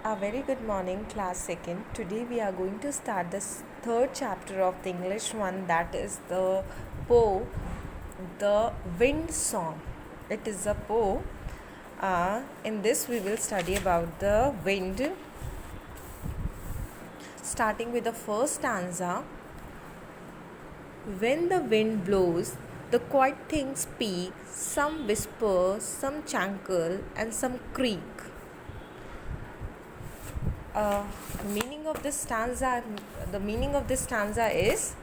A very good morning, class second. Today we are going to start the third chapter of the English one, that is the Poe, the Wind Song. It is a Poe. In this we will study about the wind, starting with the first stanza. When the wind blows, the quiet things speak, some whisper, some chankle, and some creak. Meaning of this stanza, the meaning of this stanza is,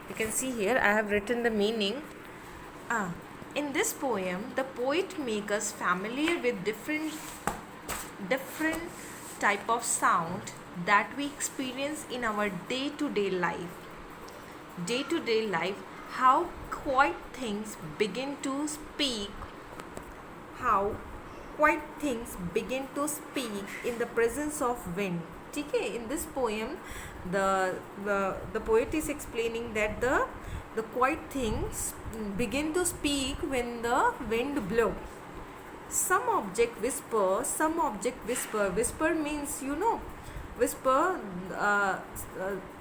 you can see here I have written the meaning. In this poem, the poet makes us familiar with different type of sound that we experience in our day-to-day life. How quiet things begin to speak, how quiet things begin to speak in the presence of wind. Okay, in this poem the poet is explaining that the quiet things begin to speak when the wind blow. Some object whisper, some object whisper. Whisper means, whisper,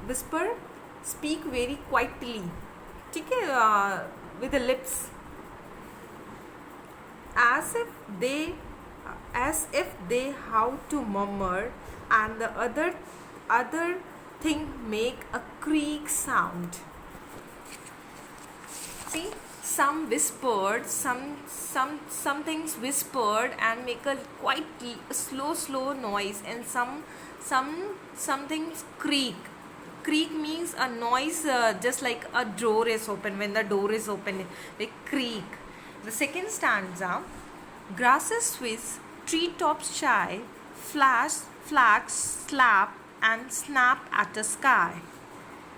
whisper, speak very quietly, okay, with the lips, as if they how to murmur, and the other thing make a creak sound. See, some whispered, some things whispered and make a quite slow noise, and some things creak. Creak means a noise, just like a door is open. When the door is open, they creak. The second stanza: grasses swish, treetops shy, flags slap and snap at the sky.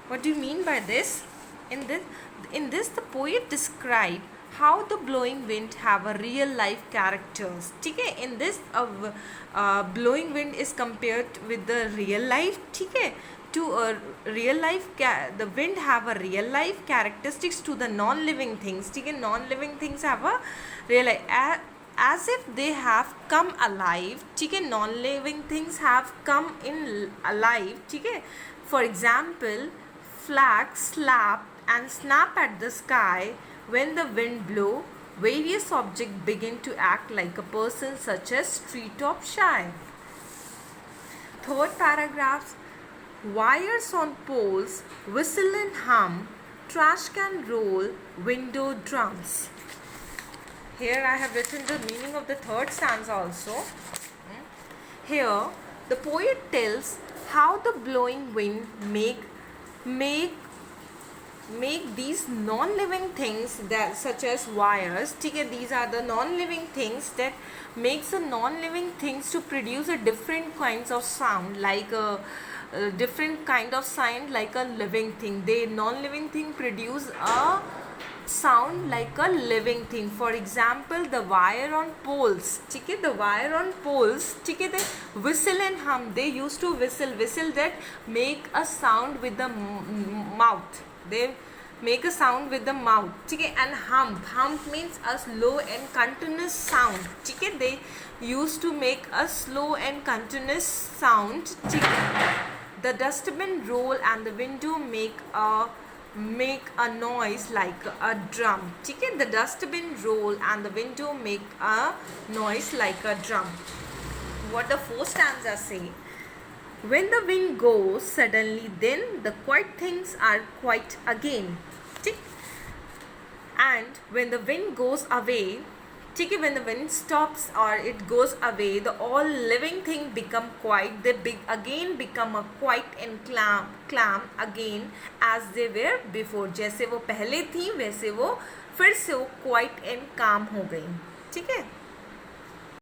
What do you mean by this? In this, the poet described how the blowing wind have a real life characters. Okay? In this, blowing wind is compared with the real life. Okay? To a real life, the wind have a real life characteristics to the non-living things. Okay? Non-living things have a real life, as if they have come alive. Okay? Non-living things have come in alive. Okay? For example, flags slap and snap at the sky when the wind blow. Various objects begin to act like a person, such as treetop shy. Third paragraph: wires on poles whistle and hum, trash can roll, window drums. Here I have written the meaning of the third stanza also. Here the poet tells how the blowing wind make these non-living things, that such as wires. Okay, these are the non-living things that makes the non-living things to produce a different kinds of sound, like a different kind of sound like a living thing. They non-living thing produce a sound like a living thing. For example, the wire on poles. Okay, the wire on poles, okay, they whistle and hum. They used to whistle that make a sound with the mouth. They make a sound with the mouth. Okay, and hum means a slow and continuous sound. Okay, they used to make a slow and continuous sound. Okay. The dustbin roll and the window make a noise like a drum. Okay, the dustbin roll and the window make a noise like a drum. What the fourth stanza say: when the wind goes suddenly, then the quiet things are quiet again. Okay? And when the wind goes away, okay, when the wind stops or it goes away, the all living thing become quiet. They again become a quiet and calm again as they were before. जैसे वो पहले थी वैसे वो फिर से वो quiet and calm हो गई. ठीक है?